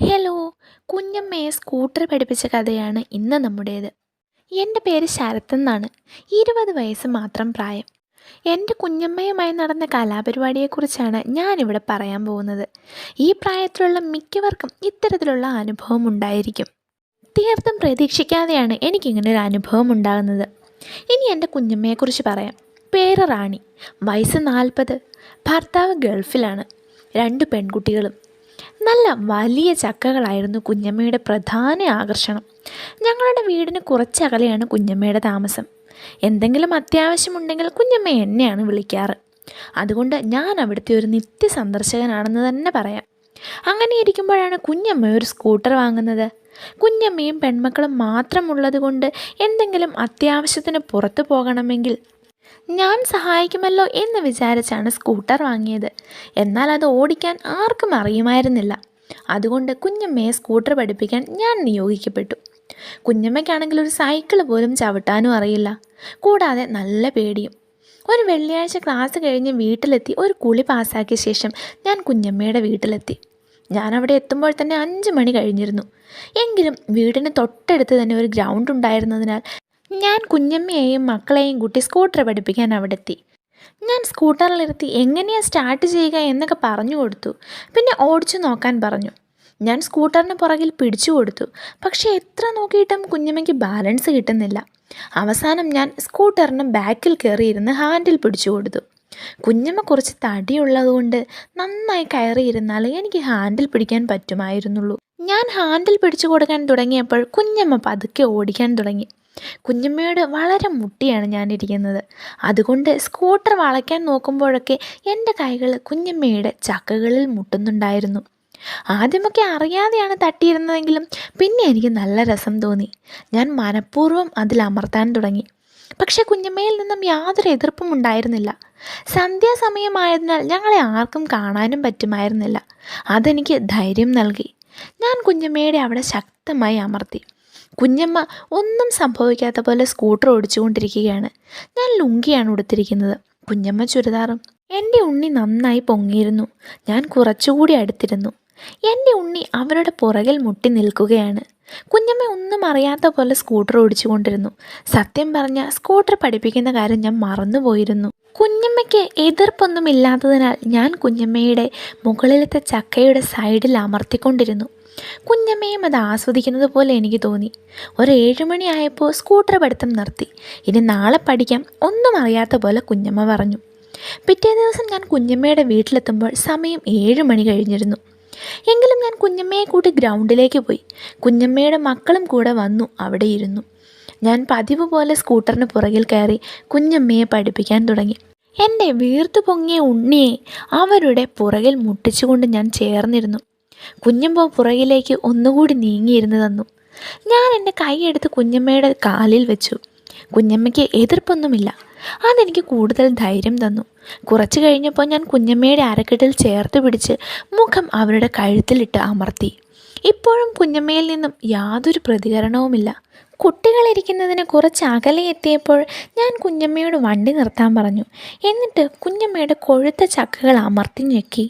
Hello, കുഞ്ഞമ്മയെ scooter പഠിപ്പിച്ച കഥയാണ് ഇന്ന് നമ്മുടേത്. എൻ്റെ പേര് ശരത് എന്നാണ്. 20 വയസ്സ് മാത്രം പ്രായം. എൻ്റെ കുഞ്ഞമ്മയുമായി നടന്ന കലാപരിപാടിയെക്കുറിച്ചാണ് ഞാനിവിടെ പറയാൻ പോകുന്നത്. ഈ പ്രായത്തിലുള്ള മിക്കവർക്കും ഇത്തരത്തിലുള്ള അനുഭവം ഉണ്ടായിരിക്കും. തീർത്തും പ്രതീക്ഷിക്കാതെയാണ് എനിക്കിങ്ങനൊരു അനുഭവം ഉണ്ടാകുന്നത്. ഇനി എൻ്റെ കുഞ്ഞമ്മയെക്കുറിച്ച് പറയാം. പേര് റാണി, വയസ്സ് 40, ഭർത്താവ് ഗൾഫിലാണ്, 2 പെൺകുട്ടികളും. നല്ല വലിയ ചക്കകളായിരുന്നു കുഞ്ഞമ്മയുടെ പ്രധാന ആകർഷണം. ഞങ്ങളുടെ വീടിന് കുറച്ചകലെയാണ് കുഞ്ഞമ്മയുടെ താമസം. എന്തെങ്കിലും അത്യാവശ്യമുണ്ടെങ്കിൽ കുഞ്ഞമ്മ എന്നെയാണ് വിളിക്കാറ്. അതുകൊണ്ട് ഞാൻ അവിടുത്തെ ഒരു നിത്യ സന്ദർശകനാണെന്ന് തന്നെ പറയാം. അങ്ങനെ ഇരിക്കുമ്പോഴാണ് കുഞ്ഞമ്മ ഒരു സ്കൂട്ടർ വാങ്ങുന്നത്. കുഞ്ഞമ്മയും പെൺമക്കളും മാത്രമുള്ളത് കൊണ്ട് എന്തെങ്കിലും അത്യാവശ്യത്തിന് പുറത്തു പോകണമെങ്കിൽ ഞാൻ സഹായിക്കുമല്ലോ എന്ന് വിചാരിച്ചാണ് സ്കൂട്ടർ വാങ്ങിയത്. എന്നാൽ അത് ഓടിക്കാൻ ആർക്കും അറിയുമായിരുന്നില്ല. അതുകൊണ്ട് കുഞ്ഞമ്മയെ സ്കൂട്ടർ പഠിപ്പിക്കാൻ ഞാൻ നിയോഗിക്കപ്പെട്ടു. കുഞ്ഞമ്മയ്ക്കാണെങ്കിൽ ഒരു സൈക്കിൾ പോലും ചവിട്ടാനും അറിയില്ല. കൂടാതെ നല്ല പേടിയും. ഒരു വെള്ളിയാഴ്ച ക്ലാസ് കഴിഞ്ഞ് വീട്ടിലെത്തി ഒരു കുളി പാസ്സാക്കിയ ശേഷം ഞാൻ കുഞ്ഞമ്മയുടെ വീട്ടിലെത്തി. ഞാൻ അവിടെ എത്തുമ്പോൾ തന്നെ 5 മണി കഴിഞ്ഞിരുന്നു. എങ്കിലും വീടിന് തൊട്ടടുത്ത് തന്നെ ഒരു ഗ്രൗണ്ട് ഉണ്ടായിരുന്നതിനാൽ ഞാൻ കുഞ്ഞമ്മയെയും മക്കളെയും കൂട്ടി സ്കൂട്ടർ പഠിപ്പിക്കാൻ അവിടെ എത്തി. ഞാൻ സ്കൂട്ടറിലിരുത്തി എങ്ങനെയാണ് സ്റ്റാർട്ട് ചെയ്യുക എന്നൊക്കെ പറഞ്ഞു കൊടുത്തു. പിന്നെ ഓടിച്ചു നോക്കാൻ പറഞ്ഞു. ഞാൻ സ്കൂട്ടറിന് പുറകിൽ പിടിച്ചു കൊടുത്തു. പക്ഷേ എത്ര നോക്കിയിട്ടും കുഞ്ഞമ്മയ്ക്ക് ബാലൻസ് കിട്ടുന്നില്ല. അവസാനം ഞാൻ സ്കൂട്ടറിന് ബാക്കിൽ കയറിയിരുന്ന് ഹാൻഡിൽ പിടിച്ചു കൊടുത്തു. കുഞ്ഞമ്മ കുറച്ച് തടിയുള്ളതുകൊണ്ട് നന്നായി കയറിയിരുന്നാൽ എനിക്ക് ഹാൻഡിൽ പിടിക്കാൻ പറ്റുമായിരുന്നുള്ളൂ. ഞാൻ ഹാൻഡിൽ പിടിച്ചു കൊടുക്കാൻ തുടങ്ങിയപ്പോൾ കുഞ്ഞമ്മ പതുക്കെ ഓടിക്കാൻ തുടങ്ങി. കുഞ്ഞമ്മയോട് വളരെ മുട്ടിയാണ് ഞാനിരിക്കുന്നത്. അതുകൊണ്ട് സ്കൂട്ടർ വളയ്ക്കാൻ നോക്കുമ്പോഴൊക്കെ എൻ്റെ കൈകൾ കുഞ്ഞമ്മയുടെ ചക്കകളിൽ മുട്ടുന്നുണ്ടായിരുന്നു. ആദ്യമൊക്കെ അറിയാതെയാണ് തട്ടിയിരുന്നതെങ്കിലും പിന്നെ എനിക്ക് നല്ല രസം തോന്നി. ഞാൻ മനഃപൂർവ്വം അതിൽ അമർത്താൻ തുടങ്ങി. പക്ഷെ കുഞ്ഞമ്മയിൽ നിന്നും യാതൊരു എതിർപ്പും ഉണ്ടായിരുന്നില്ല. സന്ധ്യാസമയമായതിനാൽ ഞങ്ങളെ ആർക്കും കാണാനും പറ്റുമായിരുന്നില്ല. അതെനിക്ക് ധൈര്യം നൽകി. ഞാൻ കുഞ്ഞമ്മയുടെ അവിടെ ശക്തമായി അമർത്തി. കുഞ്ഞമ്മ ഒന്നും സംഭവിക്കാത്ത പോലെ സ്കൂട്ടർ ഓടിച്ചുകൊണ്ടിരിക്കുകയാണ്. ഞാൻ ലുങ്കിയാണ് ഉടുത്തിരിക്കുന്നത്, കുഞ്ഞമ്മ ചുരിദാറും. എൻ്റെ ഉണ്ണി നന്നായി പൊങ്ങിയിരുന്നു. ഞാൻ കുറച്ചുകൂടി അടുത്തിരുന്നു. എൻ്റെ ഉണ്ണി അവരുടെ പുറകിൽ മുട്ടി നിൽക്കുകയാണ്. കുഞ്ഞമ്മ ഒന്നും അറിയാത്ത പോലെ സ്കൂട്ടർ ഓടിച്ചുകൊണ്ടിരുന്നു. സത്യം പറഞ്ഞ സ്കൂട്ടർ പഠിപ്പിക്കുന്ന കാര്യം ഞാൻ മറന്നുപോയിരുന്നു. കുഞ്ഞമ്മയ്ക്ക് എതിർപ്പൊന്നും ഇല്ലാത്തതിനാൽ ഞാൻ കുഞ്ഞമ്മയുടെ മുകളിലത്തെ ചക്കയുടെ സൈഡിൽ അമർത്തിക്കൊണ്ടിരുന്നു. കുഞ്ഞമ്മയും അത് ആസ്വദിക്കുന്നത് പോലെ എനിക്ക് തോന്നി. ഒരു 7 മണി ആയപ്പോൾ സ്കൂട്ടർ പഠിത്തം നിർത്തി. ഇനി നാളെ പഠിക്കാം, ഒന്നും അറിയാത്ത പോലെ കുഞ്ഞമ്മ പറഞ്ഞു. പിറ്റേ ദിവസം ഞാൻ കുഞ്ഞമ്മയുടെ വീട്ടിലെത്തുമ്പോൾ സമയം 7 മണി കഴിഞ്ഞിരുന്നു. എങ്കിലും ഞാൻ കുഞ്ഞമ്മയെ കൂട്ടി ഗ്രൗണ്ടിലേക്ക് പോയി. കുഞ്ഞമ്മയുടെ മക്കളും കൂടെ വന്നു അവിടെ ഇരുന്നു. ഞാൻ പതിവ് പോലെ സ്കൂട്ടറിന് പുറകിൽ കയറി കുഞ്ഞമ്മയെ പഠിപ്പിക്കാൻ തുടങ്ങി. എൻ്റെ വീർത്തു പൊങ്ങിയ ഉണ്ണിയെ അവരുടെ പുറകിൽ മുട്ടിച്ചുകൊണ്ട് ഞാൻ ചേർന്നിരുന്നു. കുഞ്ഞമ്മ പുറകിലേക്ക് ഒന്നുകൂടി നീങ്ങിയിരുന്നു തന്നു. ഞാൻ എൻ്റെ കൈയെടുത്ത് കുഞ്ഞമ്മയുടെ കാലിൽ വെച്ചു. കുഞ്ഞമ്മയ്ക്ക് എതിർപ്പൊന്നുമില്ല. അതെനിക്ക് കൂടുതൽ ധൈര്യം തന്നു. കുറച്ച് കഴിഞ്ഞപ്പോൾ ഞാൻ കുഞ്ഞമ്മയുടെ അരക്കെട്ടിൽ ചേർത്ത് പിടിച്ച് മുഖം അവരുടെ കഴുത്തിലിട്ട് അമർത്തി. ഇപ്പോഴും കുഞ്ഞമ്മയിൽ നിന്നും യാതൊരു പ്രതികരണവുമില്ല. കുട്ടികളിരിക്കുന്നതിന് കുറച്ച് അകലെ എത്തിയപ്പോൾ ഞാൻ കുഞ്ഞമ്മയോട് വണ്ടി നിർത്താൻ പറഞ്ഞു. എന്നിട്ട് കുഞ്ഞമ്മയുടെ കൊഴുത്ത ചക്കകൾ അമർത്തി ഞെക്കി.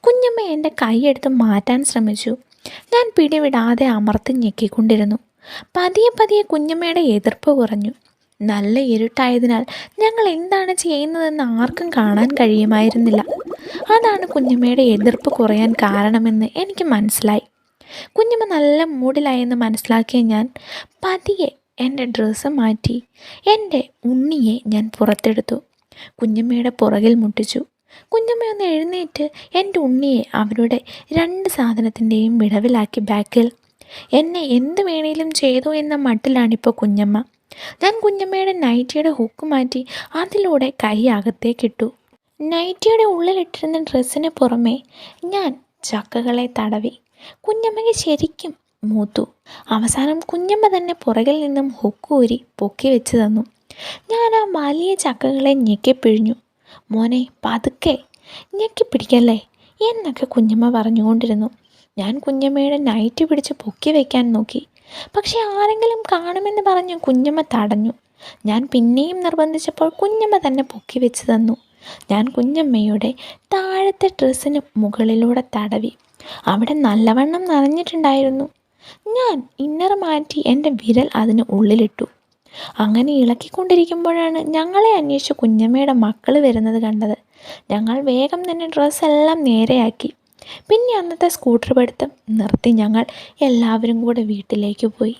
കുഞ്ഞമ്മ എൻ്റെ കൈയെടുത്ത് മാറ്റാൻ ശ്രമിച്ചു. ഞാൻ പിടിവിടാതെ അമർത്തി ഞെക്കിക്കൊണ്ടിരുന്നു. പതിയെ പതിയെ കുഞ്ഞമ്മയുടെ എതിർപ്പ് കുറഞ്ഞു. നല്ല ഇരുട്ടായതിനാൽ ഞങ്ങൾ എന്താണ് ചെയ്യുന്നതെന്ന് ആർക്കും കാണാൻ കഴിയുമായിരുന്നില്ല. അതാണ് കുഞ്ഞമ്മയുടെ എതിർപ്പ് കുറയാൻ കാരണമെന്ന് എനിക്ക് മനസ്സിലായി. കുഞ്ഞമ്മ നല്ല മൂഡിലായെന്ന് മനസ്സിലാക്കിയ ഞാൻ പതിയെ എൻ്റെ ഡ്രസ്സ് മാറ്റി എൻ്റെ ഉണ്ണിയെ ഞാൻ പുറത്തെടുത്തു. കുഞ്ഞമ്മയുടെ പുറകിൽ മുട്ടിച്ചു. കുഞ്ഞമ്മയൊന്ന് എഴുന്നേറ്റ് എൻ്റെ ഉണ്ണിയെ അവരുടെ 2 സാധനത്തിൻ്റെയും വിടവിലാക്കി ബാക്കിൽ. എന്നെ എന്ത് വേണേലും ചെയ്തു എന്ന മട്ടിലാണിപ്പോൾ കുഞ്ഞമ്മ. ഞാൻ കുഞ്ഞമ്മയുടെ നൈറ്റിയുടെ ഹുക്ക് മാറ്റി അതിലൂടെ കൈ അകത്തേക്കിട്ടു. നൈറ്റിയുടെ ഉള്ളിലിട്ടിരുന്ന ഡ്രസ്സിന് പുറമെ ഞാൻ ചക്കകളെ തടവി. കുഞ്ഞമ്മയ്ക്ക് ശരിക്കും മൂത്തു. അവസാനം കുഞ്ഞമ്മ തന്നെ പുറകിൽ നിന്നും ഹുക്ക് ഊരി പൊക്കി വെച്ച് തന്നു. ഞാൻ ആ വലിയ ചക്കകളെ ഞെക്കിപ്പിഴിഞ്ഞു. മോനെ പതുക്കെ, ഞെക്കിപ്പിടിക്കല്ലേ എന്നൊക്കെ കുഞ്ഞമ്മ പറഞ്ഞുകൊണ്ടിരുന്നു. ഞാൻ കുഞ്ഞമ്മയുടെ നൈറ്റ് പിടിച്ച് പൊക്കി വയ്ക്കാൻ നോക്കി. പക്ഷെ ആരെങ്കിലും കാണുമെന്ന് പറഞ്ഞു കുഞ്ഞമ്മ തടഞ്ഞു. ഞാൻ പിന്നെയും നിർബന്ധിച്ചപ്പോൾ കുഞ്ഞമ്മ തന്നെ പൊക്കി വെച്ച് തന്നു. ഞാൻ കുഞ്ഞമ്മയുടെ താഴത്തെ ഡ്രസ്സിന് മുകളിലൂടെ തടവി. അവിടെ നല്ലവണ്ണം നനഞ്ഞിട്ടുണ്ടായിരുന്നു. ഞാൻ ഇന്നർ മാറ്റി എൻ്റെ വിരൽ അതിന് ഉള്ളിലിട്ടു. അങ്ങനെ ഇളക്കിക്കൊണ്ടിരിക്കുമ്പോഴാണ് ഞങ്ങളെ അന്വേഷിച്ച് കുഞ്ഞമ്മയുടെ മക്കൾ വരുന്നത് കണ്ടത്. ഞങ്ങൾ വേഗം തന്നെ ഡ്രസ്സെല്ലാം നേരെയാക്കി. പിന്നെ അന്നത്തെ സ്കൂട്ടർ പഠിത്തം നിർത്തി ഞങ്ങൾ എല്ലാവരും കൂടെ വീട്ടിലേക്ക് പോയി.